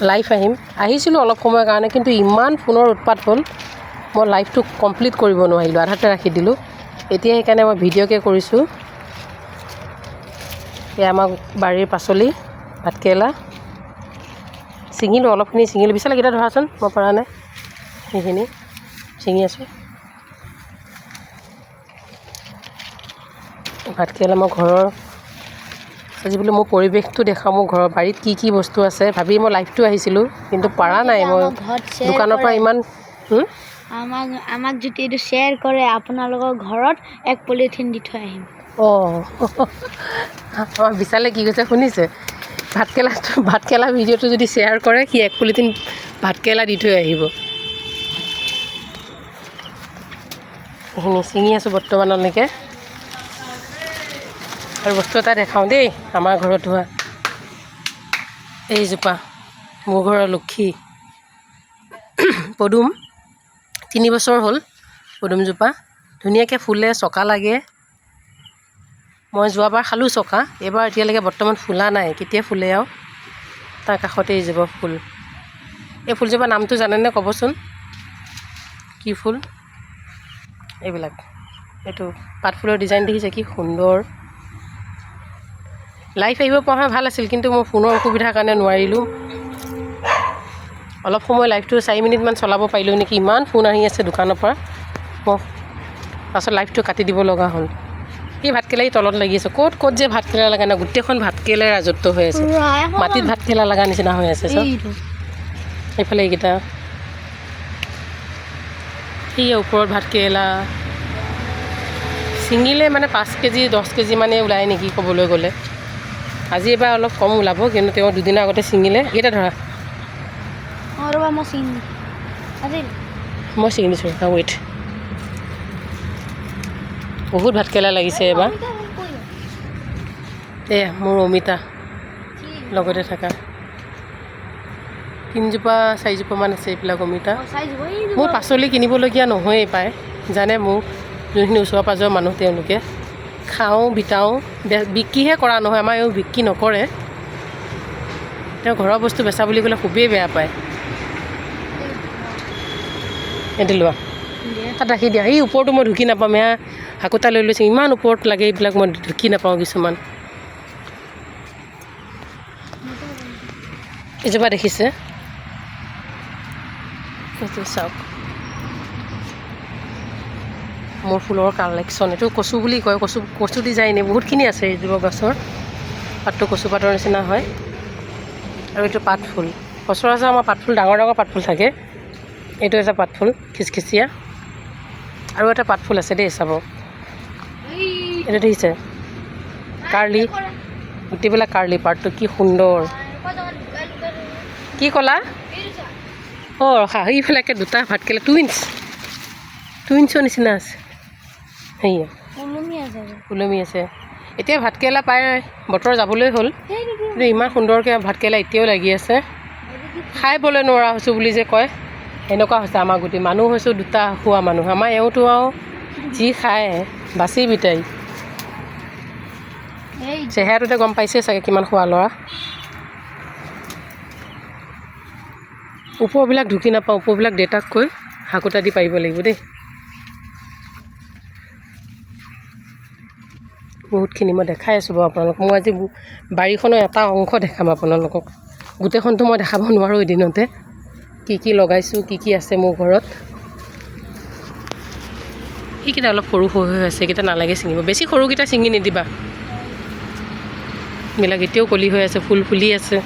Live আহিছিলোঁ অলপ সময়ৰ কাৰণে, কিন্তু ইমান ফোনৰ উৎপাত হ'ল মই লাইভটো কমপ্লিট কৰিব নোৱাৰিলোঁ, আধাতে ৰাখি দিলোঁ। এতিয়া সেইকাৰণে মই ভিডিঅ'কে কৰিছোঁ। এয়া আমাৰ বাৰীৰ পাচলি ভাতকেৰেলা ছিঙিলোঁ, অলপখিনি ছিঙিলোঁ। বিশালকেইটা ধৰাচোন, মই পৰা নাই, সেইখিনি ছিঙি আছোঁ। ভাতকেৰেলা মই ঘৰৰ আজি বোলো মোৰ পৰিৱেশটো দেখাওঁ, মোৰ ঘৰৰ বাৰীত কি কি বস্তু আছে ভাবি মই লাইভটো আহিছিলোঁ, কিন্তু পৰা নাই। মই দোকানৰ পৰা ইমান আমাক যদি এইটো শ্বেয়াৰ কৰে আপোনালোকৰ ঘৰত 1 পলিথিন দি থৈ আহিম। আমাৰ বিশালে কি কৈছে শুনিছে? ভাতকেৰেলা ভিডিঅ'টো যদি শ্বেয়াৰ কৰে সি 1 পলিথিন ভাতকেৰেলা দি থৈ আহিব। সেইখিনি ছিঙি আছোঁ বৰ্তমানলৈকে। আৰু বস্তু এটা দেখাওঁ দেই, আমাৰ ঘৰত হোৱা এইজোপা মোৰ ঘৰৰ লক্ষী পদুম, 3 বছৰ হ'ল পদুমজোপা। ধুনীয়াকৈ ফুলে, চকা লাগে। মই যোৱাবাৰ খালোঁ চকা, এইবাৰ এতিয়ালৈকে বৰ্তমান ফুলা নাই। কেতিয়া ফুলে আৰু তাৰ কাষতে এইজোপা ফুল। এই ফুলজোপা নামটো জানেনে ক'বচোন? কি ফুল? এইবিলাক এইটো পাতফুলৰ ডিজাইন দেখিছে কি সুন্দৰ। লাইভ আহিব পৰা হয় ভাল আছিল, কিন্তু মোৰ ফোনৰ অসুবিধাৰ কাৰণে নোৱাৰিলোঁ। অলপ সময় লাইভটো 4 মিনিটমান চলাব পাৰিলোঁ নেকি, ইমান ফোন আহি আছে দোকানৰ পৰা। মই পাছত লাইভটো কাটি দিব লগা হ'ল। এই ভাতকেৰেলা তলত লাগি আছে, ক'ত যে ভাতকেৰেলা লগা নাই, গোটেইখন ভাতকেৰেলাই ৰাজত্ব হৈ আছে। মাটিত ভাতকেৰেলা লগা নিচিনা হৈ আছে চব। এইফালে এইকেইটা, এই ওপৰত ভাতকেৰেলা ছিঙিলে মানে 5 কেজি 10 কেজি মানে ওলায় নেকি ক'বলৈ গ'লে। আজি এবাৰ অলপ কম ওলাব, কিন্তু তেওঁ দুদিনৰ আগতে ছিঙিলে। এইকেইটা ধৰা মই ছিঙি দিছোঁ, ৱেইট। বহুত ভাতকেৰেলা লাগিছে এবাৰ। এয়া মোৰ অমিতা লগতে থকা 3 জোপামান আছে এইবিলাক অমিতা। মোৰ পাচলি কিনিবলগীয়া নহয়েই পায়, জানে মোক যোনখিনি ওচৰ পাঁজৰৰ মানুহ, তেওঁলোকে খাওঁ বিটাওঁ, বিক্ৰীহে কৰা নহয়। আমাৰ এওঁ বিক্ৰী নকৰে, তেওঁ ঘৰৰ বস্তু বেচা বুলি ক'লে খুবেই বেয়া পায়। এইটো লোৱা, তাত ৰাখি দিয়া। এই ওপৰটো মই ঢুকি নাপাম, এয়া হাকোটা লৈ লৈছোঁ, ইমান ওপৰত লাগে এইবিলাক, মই ঢুকি নাপাওঁ কিছুমান। এজোপা দেখিছে, এইটো চাওক মোৰ ফুলৰ কালেকশ্যন। এইটো কচু বুলি কয়, কচু ডিজাইনে বহুতখিনি আছে এইজোপা গছৰ। পাতটো কচু পাতৰ নিচিনা হয়। আৰু এইটো পাতফুল, সচৰাচৰ আমাৰ পাতফুল ডাঙৰ ডাঙৰ পাতফুল থাকে, এইটো এটা পাতফুল খিচখিচীয়া। আৰু এটা পাতফুল আছে দেই, চাব। এইটো দেখিছে কাৰ্লি, গোটেইবিলাক কাৰ্লি পাতটো কি সুন্দৰ। কি ক'লা? ৰখা, সেইফালে দুটা ভাতকেৰেলা টুইনছৰ নিচিনা আছে, সেয়া ওলমি আছে। এতিয়া ভাতকেৰেলা পাই বতৰ যাবলৈ হ'ল, কিন্তু ইমান সুন্দৰকৈ ভাতকেৰেলা এতিয়াও লাগি আছে। খাই ব'লৈ নোৱাৰা হৈছোঁ বুলি যে কয়, এনেকুৱা হৈছে আমাৰ গোটেই মানুহ হৈছোঁ দুটা খোৱা মানুহ। আমাৰ এওঁতো আৰু যি খায় বাচি বিটাই, চেহেৰাটোতে গম পাইছে চাগে কিমান খোৱা ল'ৰা। ওপৰবিলাক ঢুকি নাপাওঁ, ওপৰবিলাক দেউতাক কৈ হাকোটা দি পাৰিব লাগিব দেই। বহুতখিনি মই দেখাই আছোঁ বাৰু আপোনালোকক। মই আজি বাৰীখনৰ এটা অংশ দেখাম আপোনালোকক, গোটেইখনটো মই দেখাব নোৱাৰোঁ এদিনতে। কি কি লগাইছোঁ, কি কি আছে মোৰ ঘৰত। সেইকেইটা অলপ সৰু হৈ আছে, এইকেইটা নালাগে ছিঙিব, বেছি সৰুকেইটা ছিঙি নিদিবা। এইবিলাক এতিয়াও কলি হৈ আছে, ফুল ফুলি আছে।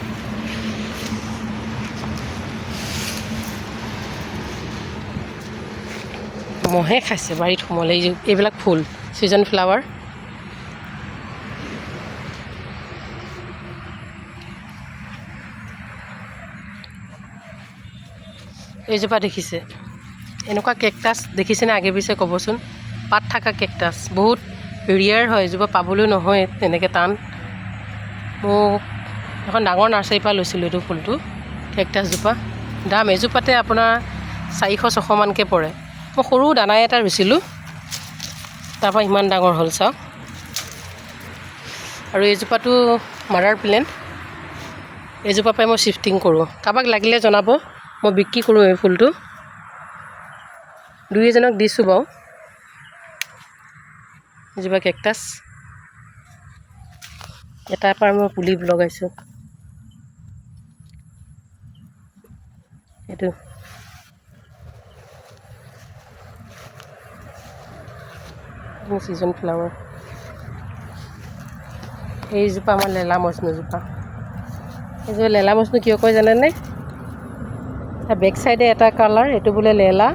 মহে খাইছে বাৰীত সোমালে। এইবিলাক ফুল ছিজন ফ্লাৱাৰ। এইজোপা দেখিছে, এনেকুৱা কেকটাছ দেখিছেনে আগে পিছে ক'বচোন? পাত থকা কেকটাছ বহুত ৰিয়েৰ হয়, এজোপা পাবলৈ নহয় তেনেকৈ টান। মোক এখন ডাঙৰ নাৰ্চাৰীৰ পৰা লৈছিলোঁ এইটো ফুলটো, কেকটাছজোপা। দাম এজোপাতে আপোনাৰ 400-600 মানকৈ পৰে। মই সৰু দানাই এটা ৰুইছিলোঁ, তাৰপৰা ইমান ডাঙৰ হ'ল চাওক। আৰু এইজোপাটো মাদাৰ প্লেণ্ট, এইজোপা পৰাই মই শ্বিফটিং কৰোঁ। কাৰোবাক লাগিলে জনাব, মই বিক্ৰী কৰোঁ এই ফুলটো। দুই এজনক দিছোঁ বাৰু। এজোপা কেকটাছ, এটাৰ পৰা মই পুলি লগাইছোঁ। এইটো ছিজন ফ্লাৱাৰ। এইজোপা আমাৰ লেলা মজনুজোপা। এইজোপা লেলা মজনু কিয় কয় জানেনে? বেক চাইডে এটা কালাৰ, এইটো বোলে লেলা,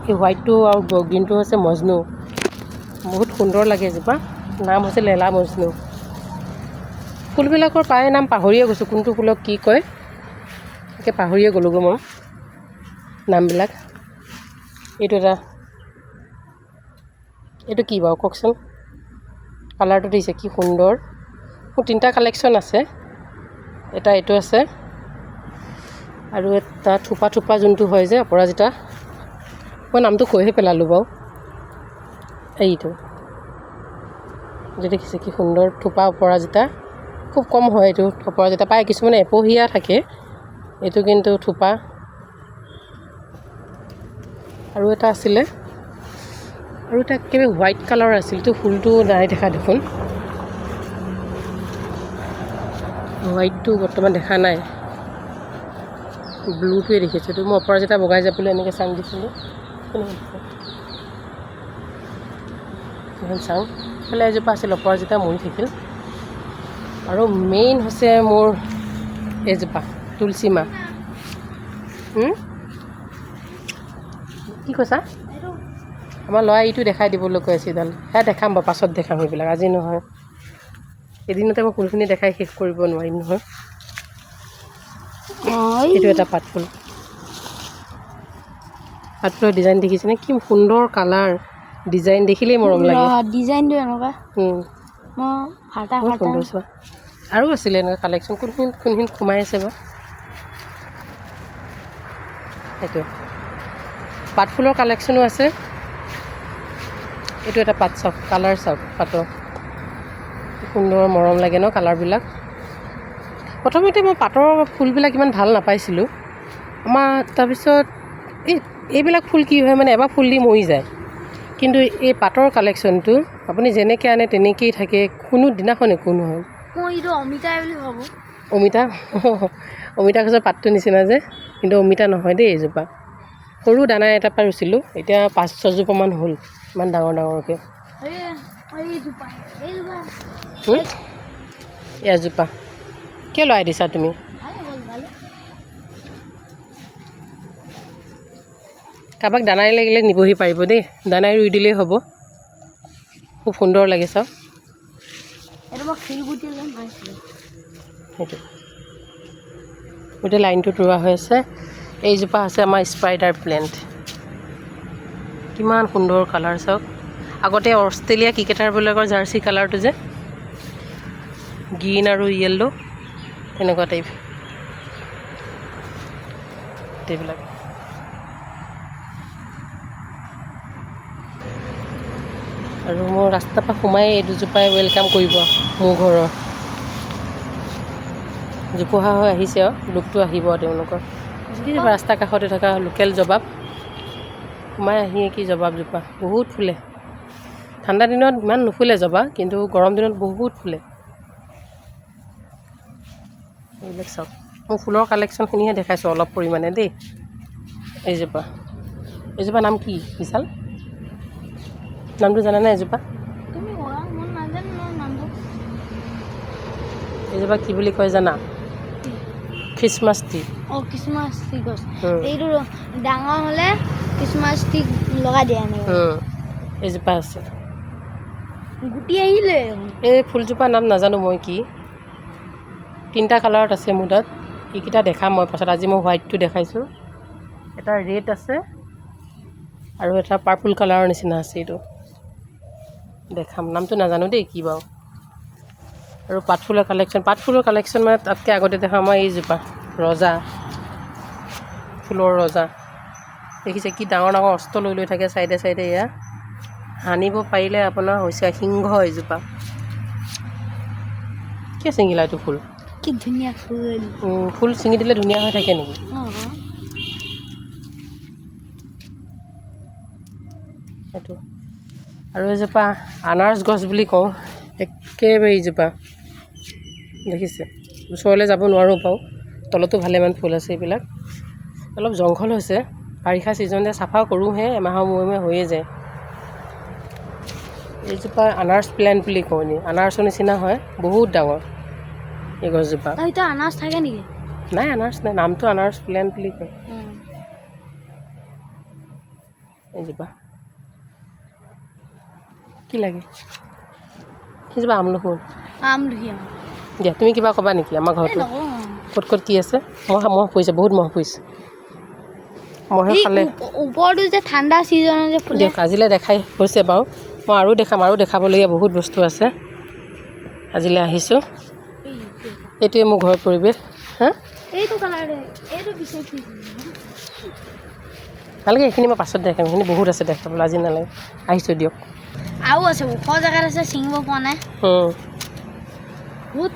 এই হোৱাইটটো আৰু গ্ৰীণটো হৈছে মজনু। বহুত সুন্দৰ লাগে এজোপা, নাম হৈছে লেলা মজনু। ফুলবিলাকৰ প্ৰায় নাম পাহৰিয়ে গৈছোঁ, কোনটো ফুলক কি কয় একে পাহৰিয়ে গ'লোগৈ মই নামবিলাক। এইটো কি বাৰু কওকচোন? কালাৰটো দিছে কি সুন্দৰ। মোৰ 3টা কালেকশ্যন আছে। এটা এইটো আছে আৰু এটা থোপা থোপা যোনটো হয় যে অপৰাজিতা, মই নামটো কৈহে পেলালোঁ বাৰু। এইটো যে দেখিছে কি সুন্দৰ থোপা অপৰাজিতা, খুব কম হয় এইটো অপৰাজিতা, পায় কিছুমানে এপহীয়া থাকে, এইটো কিন্তু থোপা। আৰু এটা আছিলে, আৰু এটা একেবাৰে হোৱাইট কালাৰ আছিল, এইটো ফুলটো নাই দেখা দেখোন। হোৱাইটটো বৰ্তমান দেখা নাই, ব্লুটোৱে দেখিছোঁ। এইটো মই অপৰাজিতা বগাই যাবলৈ এনেকৈ চাং দিছিলোঁ, চাওঁ এইফালে এজোপা আছিল অপৰাজিতা, মৰি থাকিল। আৰু মেইন হৈছে মোৰ এজোপা তুলসী মা। কি কৈছা? আমাৰ ল'ৰাই এইটো দেখাই দিবলৈ কৈ আছে, এডাল সেয়া দেখাম বাৰু, পাছত দেখাম সেইবিলাক, আজি নহয়। এদিনতে মই ফুলখিনি দেখাই শেষ কৰিব নোৱাৰিম নহয়। এইটো এটা পাতফুল, পাতফুলৰ ডিজাইন দেখিছেনে? কি সুন্দৰ কালাৰ, ডিজাইন দেখিলেই মৰম লাগে। ডিজাইনটো এনেকুৱা সুন্দৰ চোৱা। আৰু আছিলে এনেকুৱা কালেকশ্যন, কোনখিনিত সোমাই আছে বা। সেইটো পাতফুলৰ কালেকশ্যনো আছে। এইটো এটা পাত চাওক, কালাৰ চাওক পাতৰ, সুন্দৰ মৰম লাগে ন কালাৰবিলাক। প্ৰথমতে মই পাতৰ ফুলবিলাক ইমান ভাল নাপাইছিলোঁ আমাৰ, তাৰপিছত এইবিলাক ফুল কি হয় মানে এবাৰ ফুল দি মৰি যায়, কিন্তু এই পাতৰ কালেকশ্যনটো আপুনি যেনেকৈ আনে তেনেকৈয়ে থাকে, কোনো দিনাখন একো নহয়। মই এইটো অমিতা বুলি ভাবোঁ। অমিতা গছৰ পাতটো নিচিনা যে, কিন্তু অমিতা নহয় দেই। এইজোপা সৰু দানা এটাৰ পৰা ৰুইছিলোঁ, এতিয়া 5-6 জোপামান হ'ল, ইমান ডাঙৰ ডাঙৰকৈ। এজোপা কিয় লৰাই দিছা তুমি? কাৰোবাক দানাই লাগিলে নিবহি পাৰিব দেই, দানাই ৰুই দিলেই হ'ব। খুব সুন্দৰ লাগে চাওক। সেইটো গোটেই লাইনটোত ৰোৱা হৈ আছে। এইজোপা আছে আমাৰ স্পাইডাৰ প্লেণ্ট, কিমান সুন্দৰ কালাৰ চাওক। আগতে অষ্ট্ৰেলিয়া ক্ৰিকেটাৰবিলাকৰ জাৰ্চি কালাৰটো যে গ্ৰীণ আৰু য়েল্লো, তেনেকুৱা টাইপ এইবিলাক। আৰু মোৰ ৰাস্তাৰ পৰা সোমাই এই দুজোপাই ৱেলকাম কৰিব মোৰ ঘৰৰ। জোপোহা হৈ আহিছে আৰু লুকটো আহিব তেওঁলোকৰ। ৰাস্তাৰ কাষতে থকা লোকেল জবাব, সোমাই আহিয়ে কি জবাবজোপা বহুত ফুলে। ঠাণ্ডা দিনত ইমান নুফুলে জবা, কিন্তু গৰম দিনত বহুত ফুলে। এইবিলাক চাওক, মোৰ ফুলৰ কালেকশ্যনখিনিহে দেখাইছোঁ অলপ পৰিমাণে দেই। এইজোপা নাম কি বিশাল? নামটো জানানে এজোপা? এইজোপা কি বুলি কয় জানা? Christmas tree. খ্ৰীষ্টমাছ ট্ৰি গছ। এইটো ডাঙৰ হ'লে খ্ৰীষ্টমাছ ট্ৰি লগাই দিয়ে। এইজোপা আছে, গুটি আহিলে। এই ফুলজোপাৰ নাম নাজানো মই কি, 3টা কালাৰত আছে মোৰ তাত, এইকেইটা দেখাম মই পাছত। আজি মই হোৱাইটটো দেখাইছোঁ, এটা ৰেড আছে আৰু এটা পাৰ্পল কালাৰৰ নিচিনা আছে, এইটো দেখাম, নামটো নাজানো দেই কি বাৰু। আৰু পাতফুলৰ কালেকশ্যন মানে তাতকৈ আগতে দেখা মই এইজোপা ৰজা, ফুলৰ ৰজা দেখিছে কি ডাঙৰ ডাঙৰ অস্ত্ৰ লৈ লৈ থাকে চাইডে চাইডে। এয়া সানিব পাৰিলে আপোনাৰ হৈছে সিংহ। এইজোপা কিয় ছিঙিলা এইটো ফুল? কি ধুনীয়া ফুল ফুল ছিঙি দিলে ধুনীয়া হৈ থাকে নেকি? সেইটো আৰু এজোপা আনাৰস গছ বুলি কওঁ, একেবাৰে এইজোপা দেখিছে। ওচৰলৈ যাব নোৱাৰোঁ বাৰু, তলতো ভালেমান ফুল আছে। এইবিলাক অলপ জংঘল হৈছে, বাৰিষা ছিজনতে চাফা কৰোঁহে, এমাহৰ মূৰে মূৰে হৈয়ে যায়। এইজোপা আনাৰস প্লেণ্ট বুলি কওঁ, নি আনাৰসৰ নিচিনা হয়, বহুত ডাঙৰ এই গছজোপা। এইটো আনাৰস থাকে নেকি? নাই, আনাৰস নাই, নামটো আনাৰস প্লেণ্ট বুলি কয়। এইজোপা কি লাগে? সেইজোপা আমলখি। দিয়া, তুমি কিবা ক'বা নেকি? আমাৰ ঘৰটো ক'ত ক'ত কি আছে? মহ পৰিছে, বহুত মহ পৰিছে। মহে খালে ওপৰটো যে ঠাণ্ডা ছিজনত যে ফুলে। দিয়ক, আজিলৈ দেখাই হৈছে বাৰু, মই আৰু দেখাম, আৰু দেখাবলগীয়া বহুত বস্তু আছে। আজিলৈ আহিছোঁ। এইটোৱে মোৰ ঘৰৰ পৰিৱেশ। হা, এইটো কালাৰ, এইটো বিচাৰিছোঁ। নালাগে, এইখিনি মই পাছত দেখাম, এইখিনি বহুত আছে দেখাবলৈ, আজি নালাগে। আহিছোঁ দিয়ক। আৰু আছে, ওখ জেগাত আছে, ছিঙিব পৰা নাই। বহুত